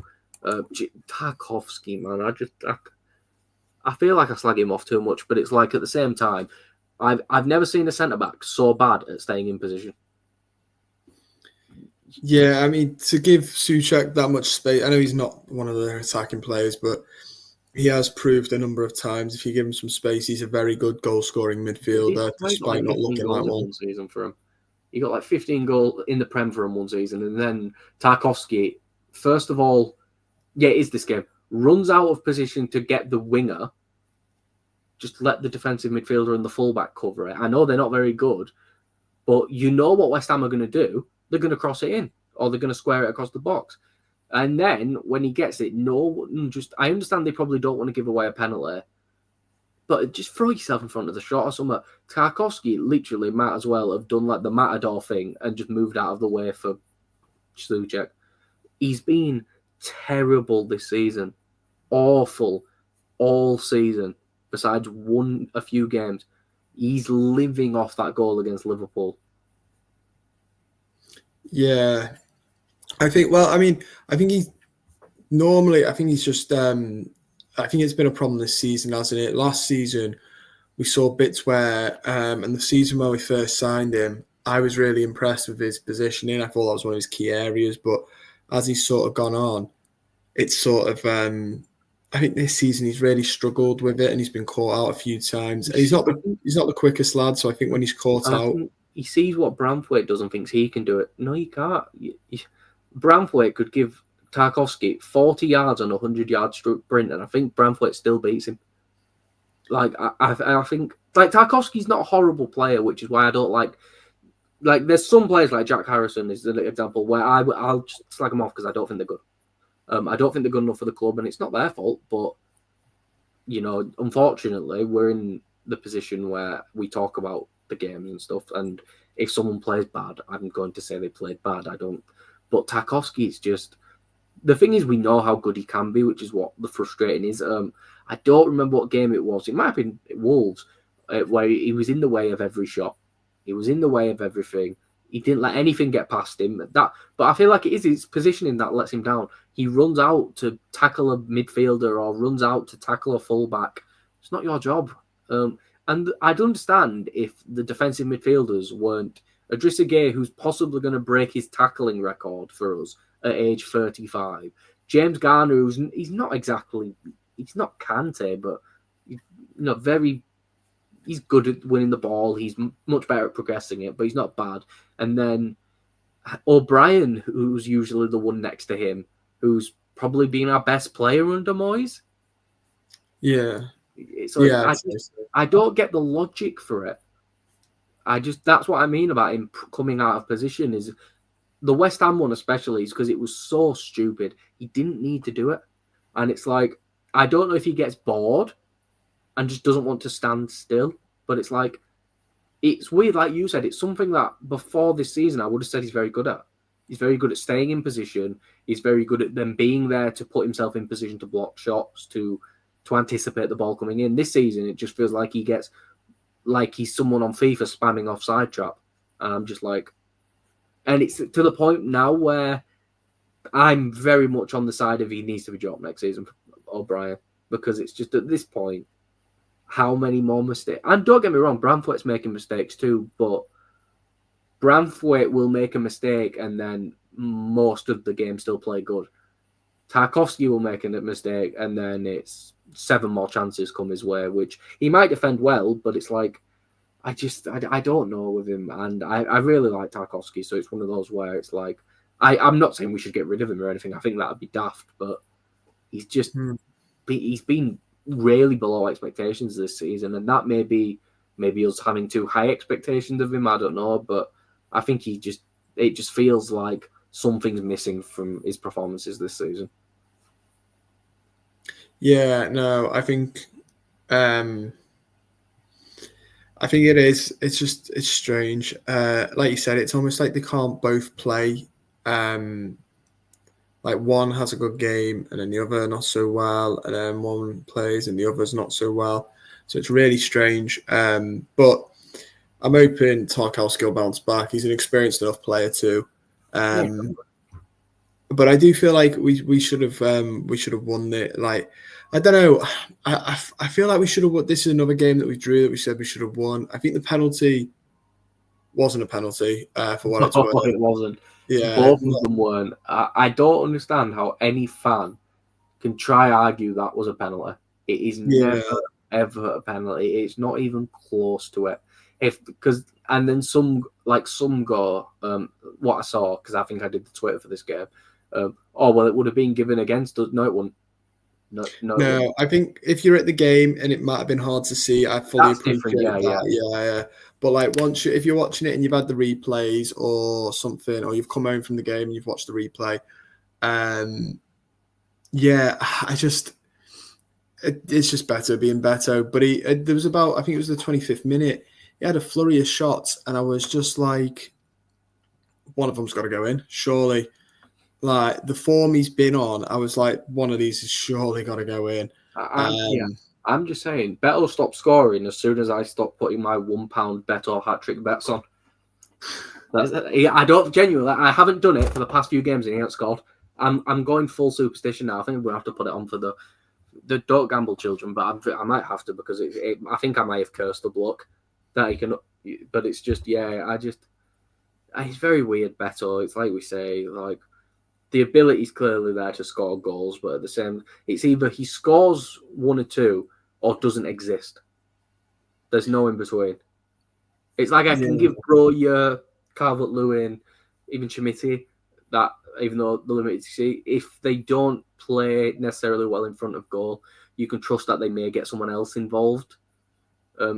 Tarkowski, man, I feel like I slag him off too much, but it's like at the same time, I've never seen a centre-back so bad at staying in position. Yeah, I mean, to give Souček that much space, I know he's not one of the attacking players, but he has proved a number of times if you give him some space, he's a very good goal-scoring midfielder, despite not looking like one. Season for him. He got like 15 goals in the Prem for him one season, and then Tarkowski, first of all, is this game, runs out of position to get the winger, just let the defensive midfielder and the fullback cover it. I know they're not very good, but you know what West Ham are going to do. They're going to cross it in. or they're going to square it across the box. And then when he gets it, I understand they probably don't want to give away a penalty, but just throw yourself in front of the shot or something. Tarkowski literally might as well have done like the Matador thing and just moved out of the way for Souček. He's been terrible this season. Awful all season, besides a few games. He's living off that goal against Liverpool. Yeah. I think he's normally, I think he's just, I think it's been a problem this season, hasn't it? Last season, we saw bits where, and the season where we first signed him, I was really impressed with his positioning. I thought that was one of his key areas, but as he's sort of gone on, it's sort of, I think this season he's really struggled with it, and he's been caught out a few times. And he's not the quickest lad, so I think when he's caught out, he sees what Branthwaite does and thinks he can do it. No, you can't. Branthwaite could give Tarkowski 40 yards on a 100-yard sprint, and I think Branthwaite still beats him. Like I think like Tarkowski's not a horrible player, which is why I don't like. Like there's some players like Jack Harrison is an example where I'll just slag them off because I don't think they're good. I don't think they're good enough for the club, and it's not their fault. But unfortunately, we're in the position where we talk about the games and stuff. And if someone plays bad, I'm going to say they played bad. I don't. But Tarkowski is just the thing is we know how good he can be, which is what the frustrating is. I don't remember what game it was. It might have been Wolves, where he was in the way of every shot. He was in the way of everything. He didn't let anything get past him. But I feel like it is his positioning that lets him down. He runs out to tackle a midfielder or runs out to tackle a fullback. It's not your job. And I'd understand if the defensive midfielders weren't Idrissa Gueye, who's possibly going to break his tackling record for us at age 35. James Garner, he's not Kante, but he's good at winning the ball. He's much better at progressing it, but he's not bad. And then O'Brien, who's usually the one next to him, who's probably been our best player under Moyes. Yeah. So yeah, I don't get the logic for it. That's what I mean about him coming out of position is the West Ham one especially is because it was so stupid. He didn't need to do it. And it's like, I don't know if he gets bored and just doesn't want to stand still, but it's like, it's weird, like you said, it's something that before this season I would have said he's very good at. He's very good at staying in position. He's very good at them being there to put himself in position to block shots, to anticipate the ball coming in. This season, it just feels like he gets like he's someone on FIFA spamming offside trap. And I'm just like, and it's to the point now where I'm very much on the side of he needs to be dropped next season, O'Brien, because it's just at this point, how many more mistakes? And don't get me wrong, Branthwaite's making mistakes too, but Branthwaite will make a mistake and then most of the game still play good. Tarkowski will make a mistake and then it's 7 more chances come his way, which he might defend well, but it's like, I don't know with him. And I really like Tarkowski, so it's one of those where it's like, I'm not saying we should get rid of him or anything. I think that would be daft, but he's just, he's been really below expectations this season. And that may be us having too high expectations of him. I don't know, but I think it just feels like something's missing from his performances this season. Yeah, no, I think it is. It's strange. Like you said, it's almost like they can't both play. Like one has a good game and then the other not so well, and then one plays and the other's not so well. So it's really strange. But I'm hoping Tarkowski will bounce back. He's an experienced enough player too. But I do feel like we should have won it. Like, I don't know. I feel like we should have won. This is another game that we drew that we said we should have won. I think the penalty wasn't a penalty for what it's worth. It wasn't. Yeah, both of them weren't. I don't understand how any fan can try argue that was a penalty. It is never ever a penalty. It's not even close to it. And then some go what I saw, because I think I did the Twitter for this game. Well, it would have been given against us. No, it wouldn't. No, I think if you're at the game and it might have been hard to see, I fully appreciate that. Yeah. But like if you're watching it and you've had the replays or something, or you've come home from the game and you've watched the replay, it's just better being Beto. But there was I think it was the 25th minute, he had a flurry of shots, and I was just like, one of them's got to go in, surely. Like the form he's been on, I was like, one of these has surely got to go in. I'm just saying, Beto stopped scoring as soon as I stopped putting my £1 Beto hat trick bets on. I haven't done it for the past few games and he hasn't scored. I'm going full superstition now. I think we're gonna have to put it on for the don't gamble, children, but I might have to, because I think I might have cursed the bloke that he can. But it's just it's very weird, Beto. It's like we say, like, the ability's clearly there to score goals, but at the same, it's either he scores one or two or doesn't exist. There's no in between. It's like I can give Broya, Calvert-Lewin, even Chimiti, that even though the limited to see, if they don't play necessarily well in front of goal, you can trust that they may get someone else involved.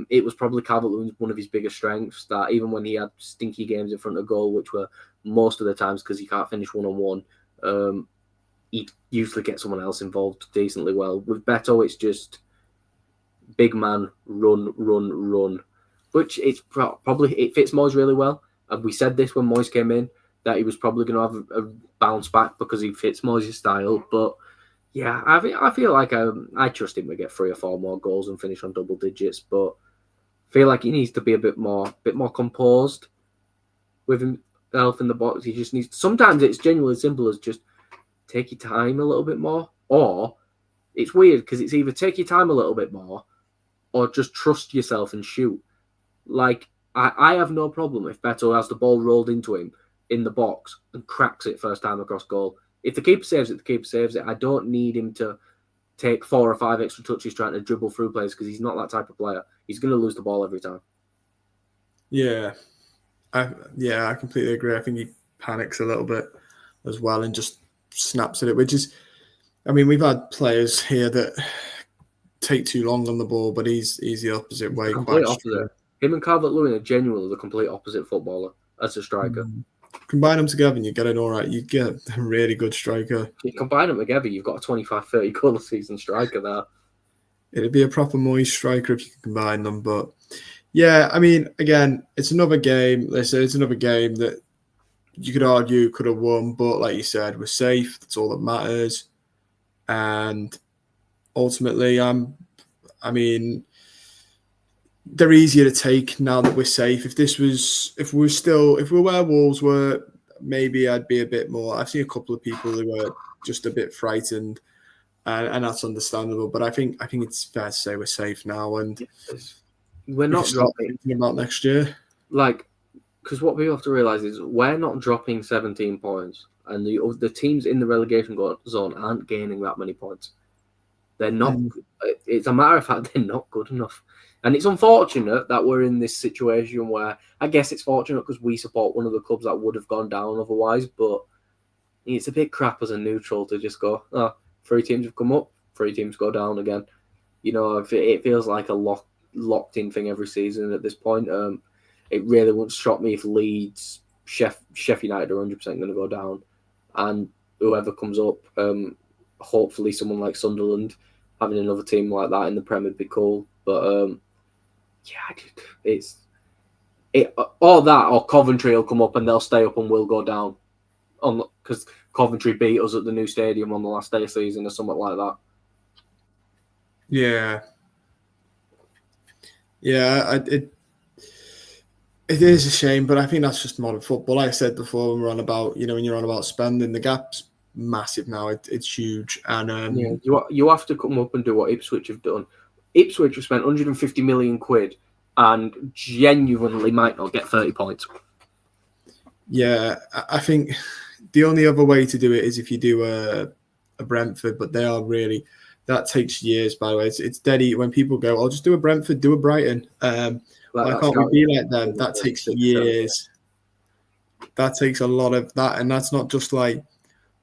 It was probably Calvert-Lewin's one of his biggest strengths, that even when he had stinky games in front of goal, which were most of the times because he can't finish one-on-one, he'd usually get someone else involved decently well. With Beto, it's just big man, run, which it's probably, it fits Moyes really well. And we said this when Moyes came in, that he was probably going to have a bounce back because he fits Moyes' style. But yeah, I feel like I trust him to get 3 or 4 more goals and finish on double digits. But I feel like he needs to be a bit more composed with himself in the box. He just needs. Sometimes it's genuinely simple as just take your time a little bit more, or it's weird because it's either take your time a little bit more, or just trust yourself and shoot. Like I have no problem if Beto has the ball rolled into him in the box and cracks it first time across goal. If the keeper saves it, the keeper saves it. I don't need him to take 4 or 5 extra touches trying to dribble through players, because he's not that type of player. He's going to lose the ball every time. Yeah. I completely agree. I think he panics a little bit as well and just snaps at it, which is, I mean, we've had players here that take too long on the ball, but he's the opposite way. Complete opposite. Him and Calvert-Lewin are genuinely the complete opposite footballer as a striker. Combine them together and you get an all right. You get a really good striker. You combine them together, you've got a 25-30 goal a season striker there. It'd be a proper Moyes striker if you could combine them. But yeah, I mean, again, it's another game. Listen, it's another game that you could argue could have won, but like you said, we're safe. That's all that matters. And ultimately, I mean, they're easier to take now that we're safe. If we're where Wolves were, maybe I'd be a bit more. I've seen a couple of people who were just a bit frightened, and that's understandable. But I think it's fair to say we're safe now, and we're not thinking about next year. Like, because what we have to realize is we're not dropping 17 points, and the teams in the relegation zone aren't gaining that many points. They're not. It's a matter of fact, they're not good enough. And it's unfortunate that we're in this situation where, I guess it's fortunate because we support one of the clubs that would have gone down otherwise, but it's a bit crap as a neutral to just go, 3 teams have come up, 3 teams go down again. You know, it feels like a locked-in thing every season at this point. It really wouldn't shock me if Leeds, Sheffield United are 100% going to go down, and whoever comes up, hopefully someone like Sunderland, having another team like that in the Premier would be cool. But or that, or Coventry will come up and they'll stay up and we'll go down, because Coventry beat us at the new stadium on the last day of season or something like that. Yeah, it is a shame, but I think that's just modern football. Like I said before, when you're on about spending, the gap's massive now. It's huge, and you have to come up and do what Ipswich have done. Ipswich have spent 150 million quid and genuinely might not get 30 points. Yeah, I think the only other way to do it is if you do a Brentford, but they are really, that takes years, by the way. It's dead. When people go, I'll just do a Brentford, do a Brighton. Why can't we be like them? That takes years. That takes a lot of that, and that's not just like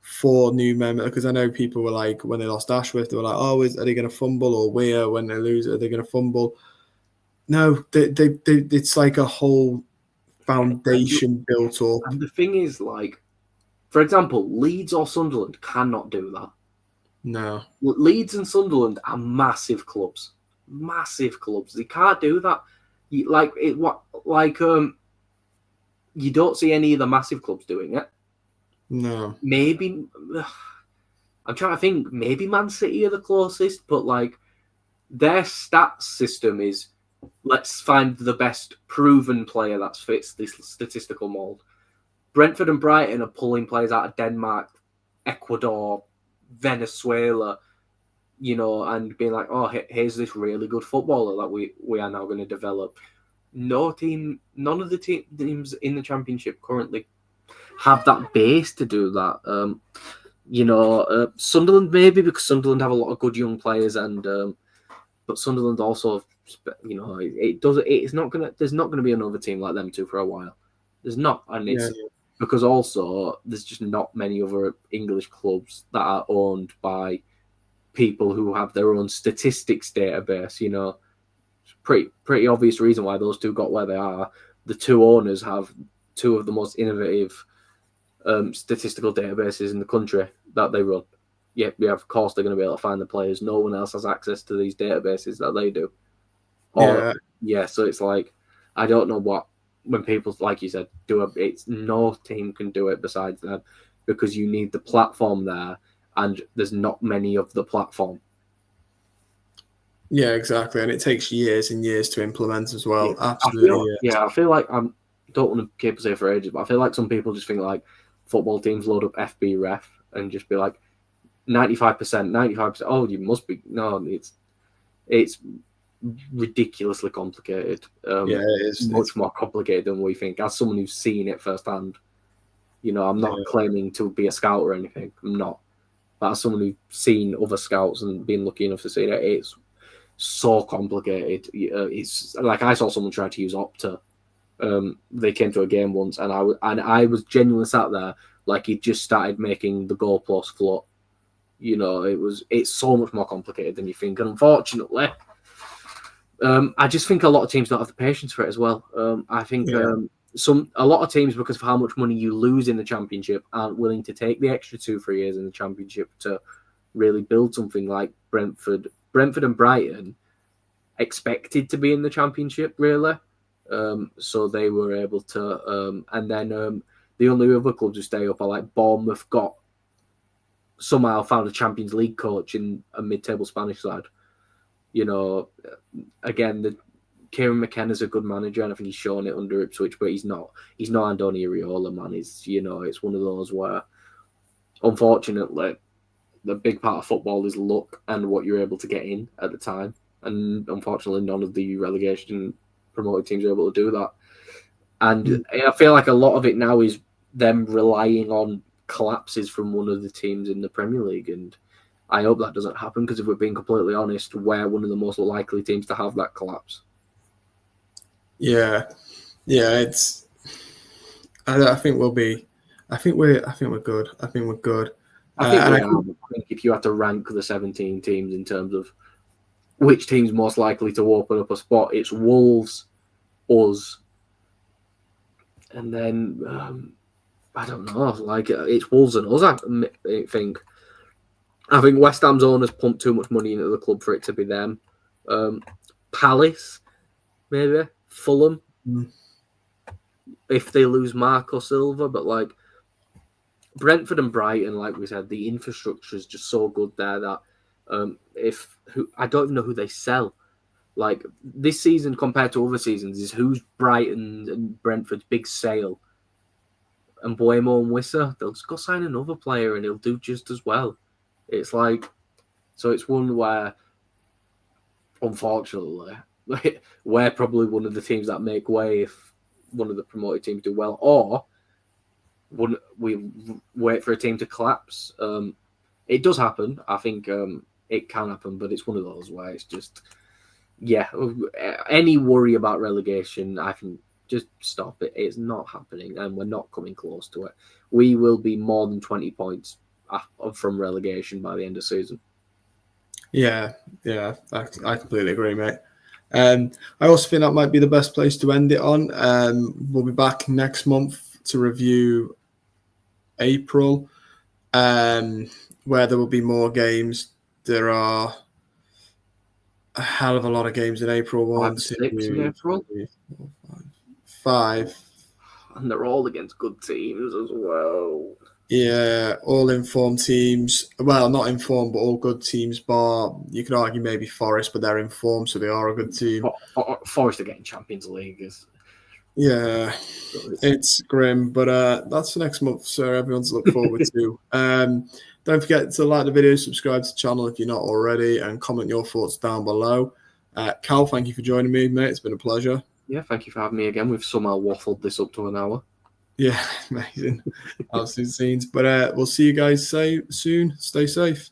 4 new members, because I know people were like, when they lost Ashworth, they were like, oh, are they going to fumble? Or Weir, when they lose, are they going to fumble? No, it's like a whole foundation built up. And the thing is, like, for example, Leeds or Sunderland cannot do that. No. Leeds and Sunderland are massive clubs. Massive clubs. They can't do that. You don't see any of the massive clubs doing it. No. Maybe I'm trying to think. Maybe Man City are the closest, but like their stats system is let's find the best proven player that fits this statistical mold. Brentford and Brighton are pulling players out of Denmark, Ecuador, Venezuela, and being like, oh, here's this really good footballer that we are now going to develop. None of the teams in the Championship currently have that base to do that. Sunderland maybe, because Sunderland have a lot of good young players, but Sunderland also, there's not gonna be another team like them two for a while. There's not, and it's because also there's just not many other English clubs that are owned by people who have their own statistics database. It's pretty obvious reason why those two got where they are. The two owners have two of the most innovative statistical databases in the country that they run. Yeah, of course they're going to be able to find the players. No one else has access to these databases that they do. So it's like, I don't know when people, like you said, it's no team can do it besides them, because you need the platform there, and there's not many of the platform. Yeah, exactly, and it takes years and years to implement as well. Yeah. Absolutely. I feel like don't want to keep us here for ages, but I feel like some people just think like football teams load up FB ref and just be like 95%. Oh, you must be. No, it's ridiculously complicated. It is much more complicated than we think. As someone who's seen it firsthand, I'm not claiming to be a scout or anything. I'm not. But as someone who's seen other scouts and been lucky enough to see it, it's so complicated. It's like I saw someone try to use Opta. They came to a game once, and I was genuinely sat there like he just started making the goalpost float. It's so much more complicated than you think, and unfortunately, I just think a lot of teams don't have the patience for it as well. I think a lot of teams, because of how much money you lose in the Championship, aren't willing to take the extra 2-3 years in the Championship to really build something. Like Brentford and Brighton expected to be in the Championship, really. So they were able to, and then the only other clubs who stay up are like Bournemouth somehow found a Champions League coach in a mid-table Spanish side. Again, Kieran McKenna's a good manager, and I think he's shown it under Ipswich, but he's not Andoni Iraola, man. It's one of those where, unfortunately, the big part of football is luck and what you're able to get in at the time. And unfortunately, none of the relegation promoted teams are able to do that. And I feel like a lot of it now is them relying on collapses from one of the teams in the Premier League. And I hope that doesn't happen, because if we're being completely honest, we're one of the most likely teams to have that collapse. Yeah. It's. I think we'll be. I think we're good. I think we're good. I think if you had to rank the 17 teams in terms of which team's most likely to open up a spot, it's Wolves, us, and then I don't know. Like it's Wolves and us. I think West Ham's owners pumped too much money into the club for it to be them. Palace, maybe Fulham, if they lose Marco Silva, but like Brentford and Brighton, like we said, the infrastructure is just so good there that I don't even know who they sell. Like this season compared to other seasons is who's Brighton and Brentford's big sale. And Buemo and Wissa, they'll just go sign another player and he'll do just as well. It's like, so it's one where, unfortunately, we're probably one of the teams that make way if one of the promoted teams do well, or we wait for a team to collapse. It does happen. I think it can happen, but it's one of those where it's just, any worry about relegation, I can just stop it. It's not happening, and we're not coming close to it. We will be more than 20 points from relegation by the end of the season. Yeah, I completely agree, mate. I also think that might be the best place to end it on. We'll be back next month to review April, where there will be more games. There are a hell of a lot of games in April. 5 or 6 in April. 3, 4, 5. And they're all against good teams as well. Yeah, all informed teams. Well, not informed, but all good teams. Bar, you could argue maybe Forest, but they're informed, so they are a good team. Forest are getting Champions League. Yeah, it's grim, but that's the next month, so everyone's to look forward to. Don't forget to like the video, subscribe to the channel if you're not already, and comment your thoughts down below. Cal, thank you for joining me, mate. It's been a pleasure. Yeah, thank you for having me again. We've somehow waffled this up to an hour. Yeah, amazing. Absolute scenes. But we'll see you guys soon. Stay safe.